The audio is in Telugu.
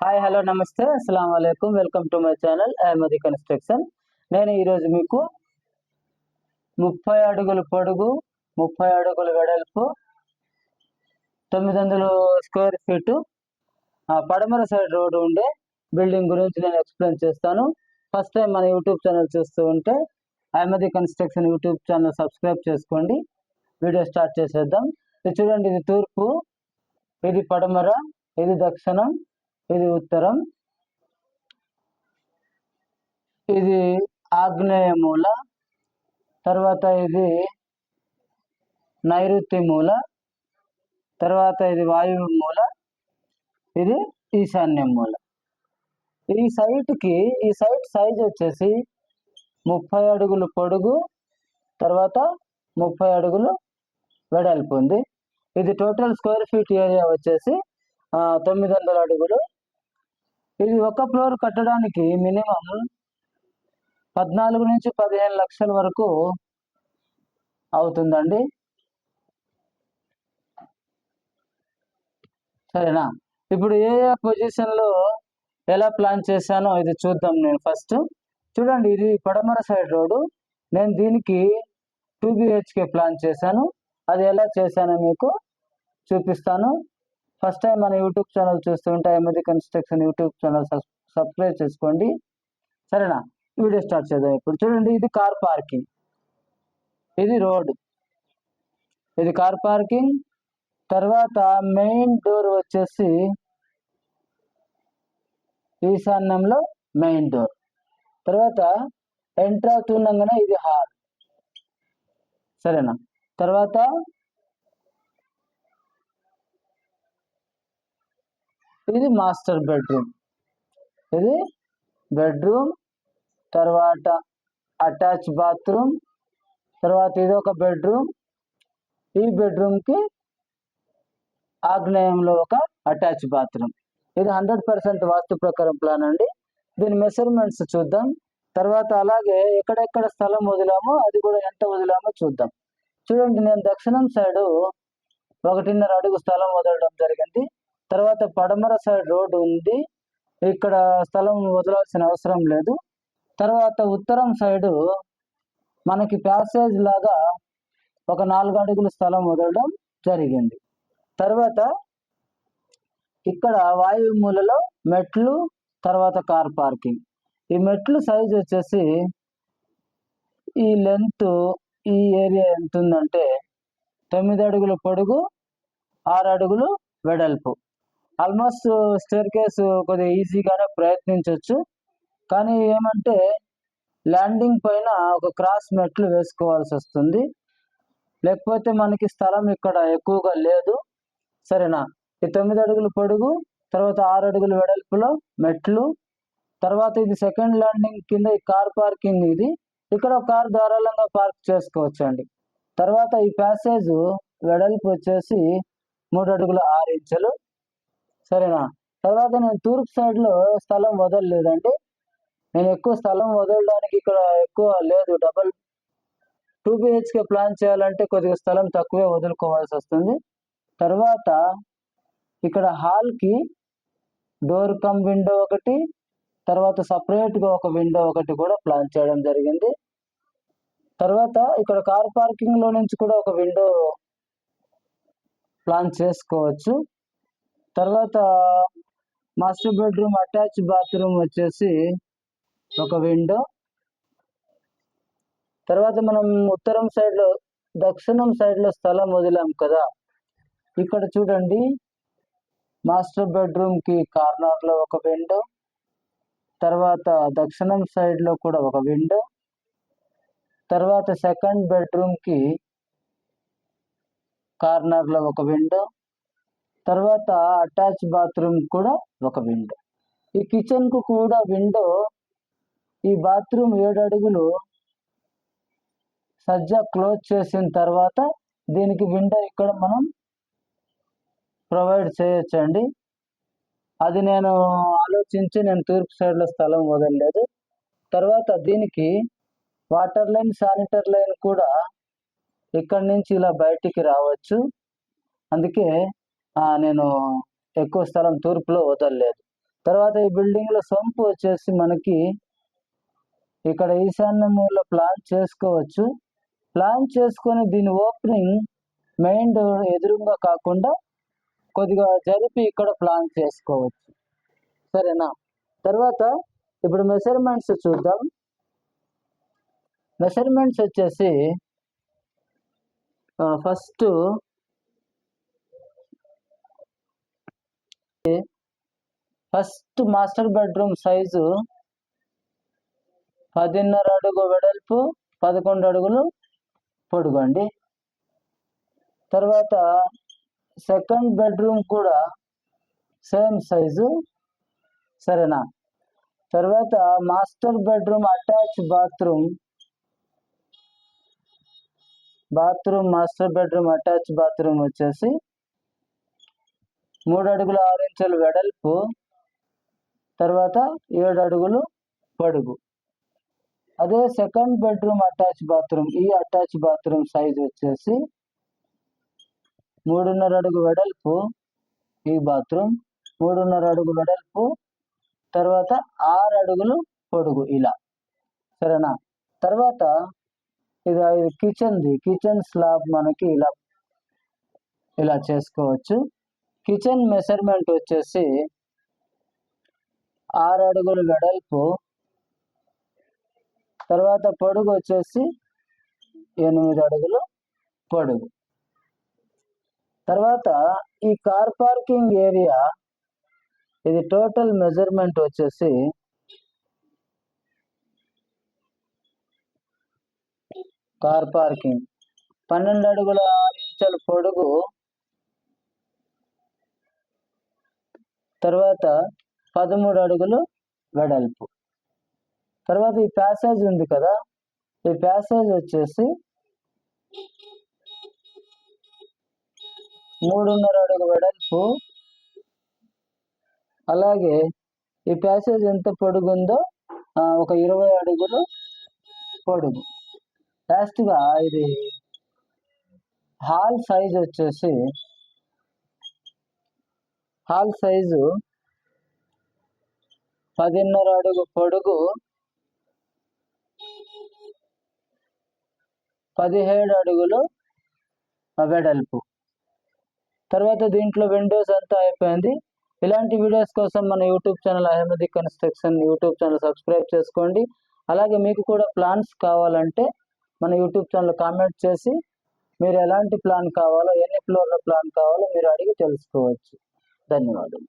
హాయ్ హలో నమస్తే అస్సలం వాలేకుమ్ welcome to my channel Ahmadi construction. నేను ఈరోజు మీకు 30 అడుగుల పొడుగు 30 అడుగుల వెడల్పు 900 స్క్వేర్ ఫీటు పడమర సైడ్ రోడ్డు ఉండే బిల్డింగ్ గురించి నేను ఎక్స్ప్లెయిన్ చేస్తాను. ఫస్ట్ టైం మన యూట్యూబ్ ఛానల్ చూస్తూ ఉంటే Ahmadi construction YouTube channel subscribe చేసుకోండి. వీడియో స్టార్ట్ చేసేద్దాం. ఇది చూడండి, ఇది తూర్పు, ఇది పడమర, ఇది దక్షిణం, ఇది ఉత్తరం, ఇది ఆగ్నేయ మూల, తర్వాత ఇది నైరుతి మూల, తర్వాత ఇది వాయువు మూల, ఇది ఈశాన్య మూల. ఈ సైట్ సైజ్ వచ్చేసి 30 అడుగులు పొడుగు, తర్వాత 30 అడుగులు వెడల్పు ఉంది. ఇది టోటల్ స్క్వేర్ ఫీట్ ఏరియా వచ్చేసి 900 అడుగులు. ఇది ఒక ఫ్లోర్ కట్టడానికి మినిమం 14 నుంచి 15 లక్షల వరకు అవుతుందండి. సరేనా? ఇప్పుడు ఏ పొజిషన్లో ఎలా ప్లాన్ చేశానో ఇది చూద్దాం. నేను ఫస్ట్ చూడండి, ఇది పడమర సైడ్ రోడ్డు. నేను దీనికి 2 BHK ప్లాన్ చేశాను. అది ఎలా చేశానో మీకు చూపిస్తాను. ఫస్ట్ టైం మన యూట్యూబ్ ఛానల్ చూస్తుంటే Ahmadi construction YouTube channel subscribe చేసుకోండి. సరేనా? వీడియో స్టార్ట్ చేద్దాం. ఇప్పుడు చూడండి, ఇది కార్ పార్కింగ్, ఇది రోడ్, ఇది కార్ పార్కింగ్. తర్వాత మెయిన్ డోర్ వచ్చేసి ఈశాన్యంలో మెయిన్ డోర్. తర్వాత ఎంటర్ అవుతుండగానే ఇది హాల్. సరేనా? తర్వాత ఇది మాస్టర్ బెడ్రూమ్, ఇది బెడ్రూమ్, తర్వాత అటాచ్ బాత్రూమ్, తర్వాత ఇది ఒక బెడ్రూమ్. ఈ బెడ్రూమ్కి ఆగ్నేయంలో ఒక అటాచ్ బాత్రూమ్. ఇది 100% వాస్తు ప్రకారం ప్లాన్ అండి. దీని మెజర్మెంట్స్ చూద్దాం. తర్వాత అలాగే ఎక్కడెక్కడ స్థలం వదిలామో అది కూడా ఎంత వదిలామో చూద్దాం. చూడండి, నేను దక్షిణం సైడు 1.5 అడుగు స్థలం వదలడం జరిగింది. తర్వాత పడమర సైడ్ రోడ్డు ఉంది, ఇక్కడ స్థలం వదలాల్సిన అవసరం లేదు. తర్వాత ఉత్తరం సైడు మనకి ప్యాసేజ్ లాగా ఒక 4 అడుగుల స్థలం వదలడం జరిగింది. తర్వాత ఇక్కడ వాయువు మూలలో మెట్లు, తర్వాత కార్ పార్కింగ్. ఈ మెట్లు సైజ్ వచ్చేసి ఈ లెంత్, ఈ ఏరియా ఎంత ఉందంటే 9 అడుగుల పొడుగు, 6 అడుగులు వెడల్పు. ఆల్మోస్ట్ స్టేర్ కేసు కొద్దిగా ఈజీగానే ప్రయత్నించవచ్చు. కానీ ఏమంటే ల్యాండింగ్ పైన ఒక క్రాస్ మెట్లు వేసుకోవాల్సి వస్తుంది, లేకపోతే మనకి స్థలం ఇక్కడ ఎక్కువగా లేదు. సరేనా? ఈ 9 అడుగుల పొడుగు, తర్వాత 6 అడుగుల వెడల్పులో మెట్లు. తర్వాత ఇది సెకండ్ ల్యాండింగ్ కింద ఈ కార్ పార్కింగ్. ఇది ఇక్కడ కార్ ధారాళంగా పార్క్ చేసుకోవచ్చు అండి. తర్వాత ఈ ప్యాసేజ్ వెడల్పు వచ్చేసి 3 అడుగుల 6 ఇంచులు. సరేనా? తర్వాత నేను తూర్పు సైడ్లో స్థలం వదలలేదండి. నేను ఎక్కువ స్థలం వదలడానికి ఇక్కడ ఎక్కువ లేదు. 2 BHK ప్లాన్ చేయాలంటే కొద్దిగా స్థలం తక్కువే వదులుకోవాల్సి వస్తుంది. తర్వాత ఇక్కడ హాల్కి డోర్ కమ్ విండో ఒకటి, తర్వాత సపరేట్గా ఒక విండో ఒకటి కూడా ప్లాన్ చేయడం జరిగింది. తర్వాత ఇక్కడ కార్ పార్కింగ్లో నుంచి కూడా ఒక విండో ప్లాన్ చేసుకోవచ్చు. తర్వాత మాస్టర్ బెడ్రూమ్ అటాచ్ బాత్రూమ్ వచ్చేసి ఒక విండో. తర్వాత మనం ఉత్తరం సైడ్లో, దక్షిణం సైడ్లో స్థలం వదిలాం కదా, ఇక్కడ చూడండి, మాస్టర్ బెడ్రూమ్కి కార్నర్లో ఒక విండో, తర్వాత దక్షిణం సైడ్లో కూడా ఒక విండో, తర్వాత సెకండ్ బెడ్రూమ్కి కార్నర్లో ఒక విండో, తర్వాత అటాచ్ బాత్రూమ్ కూడా ఒక విండో. ఈ కిచెన్కు కూడా విండో. ఈ బాత్రూమ్ 7 అడుగులు సజ్జా క్లోజ్ చేసిన తర్వాత దీనికి విండో ఇక్కడ మనం ప్రొవైడ్ చేయొచ్చండి. అది నేను ఆలోచించి నేను తూర్పు సైడ్లో స్థలం వదలలేదు. తర్వాత దీనికి వాటర్ లైన్, శానిటరీ లైన్ కూడా ఇక్కడి నుంచి ఇలా బయటికి రావచ్చు. అందుకే నేను ఎక్కువ స్థలం తూర్పులో వదలలేదు. తర్వాత ఈ బిల్డింగ్ లో సొంపు వచ్చేసి మనకి ఇక్కడ ఈశాన్య మూల ప్లాన్ చేసుకోవచ్చు. ప్లాన్ చేసుకొని దీని ఓపెనింగ్ మెయిన్ డోర్ ఎదురుగా కాకుండా కొద్దిగా జరిపి ఇక్కడ ప్లాన్ చేసుకోవచ్చు. సరేనా? తర్వాత ఇప్పుడు మెజర్మెంట్స్ చూద్దాం. మెజర్మెంట్స్ వచ్చేసి ఫస్ట్ మాస్టర్ బెడ్రూమ్ సైజు 10.5 అడుగు వెడల్పు, 11 అడుగులు పొడుగు అండి. తర్వాత సెకండ్ బెడ్రూమ్ కూడా సేమ్ సైజు. సరేనా? తర్వాత master bedroom attach master bedroom attach bathroom వచ్చేసి 3 అడుగుల 6 ఇంచులు వెడల్పు, తర్వాత 7 అడుగులు పొడుగు. అదే సెకండ్ బెడ్రూమ్ అటాచ్ బాత్రూమ్, ఈ అటాచ్ బాత్రూమ్ సైజ్ వచ్చేసి 3.5 అడుగు వెడల్పు, ఈ బాత్రూమ్ 3.5 అడుగు వెడల్పు, తర్వాత 6 అడుగులు పొడుగు ఇలా. సరేనా? తర్వాత ఇది కిచెన్ స్లాబ్ మనకి ఇలా చేసుకోవచ్చు. కిచెన్ మెజర్మెంట్ వచ్చేసి 6 అడుగులు వెడల్పు, తర్వాత పొడుగు వచ్చేసి 8 అడుగులు పొడుగు. తర్వాత ఈ కార్ పార్కింగ్ ఏరియా, ఇది టోటల్ మెజర్మెంట్ వచ్చేసి కార్ పార్కింగ్ 12 అడుగుల 6 ఇంచుల పొడుగు, తర్వాత 13 అడుగులు వెడల్పు. తర్వాత ఈ ప్యాసేజ్ ఉంది కదా, ఈ ప్యాసేజ్ వచ్చేసి 3.5 అడుగు వెడల్పు, అలాగే ఈ ప్యాసేజ్ ఎంత పొడుగు ఉందో ఒక 20 అడుగులు పొడుగు. లాస్ట్గా ఇది హాల్ సైజ్ వచ్చేసి 10.5 అడుగు పొడుగు, 17 అడుగులు వెడల్పు. తర్వాత దీంట్లో విండోస్ అంతా అయిపోయింది. ఇలాంటి వీడియోస్ కోసం మన YouTube channel Ahmadi construction YouTube channel subscribe చేసుకోండి. అలాగే మీకు కూడా ప్లాన్స్ కావాలంటే మన యూట్యూబ్ ఛానల్ కామెంట్ చేసి మీరు ఎలాంటి ప్లాన్ కావాలో, ఎన్ని ఫ్లోర్ల ప్లాన్ కావాలో మీరు అడిగి తెలుసుకోవచ్చు. ధన్యవాదాలు.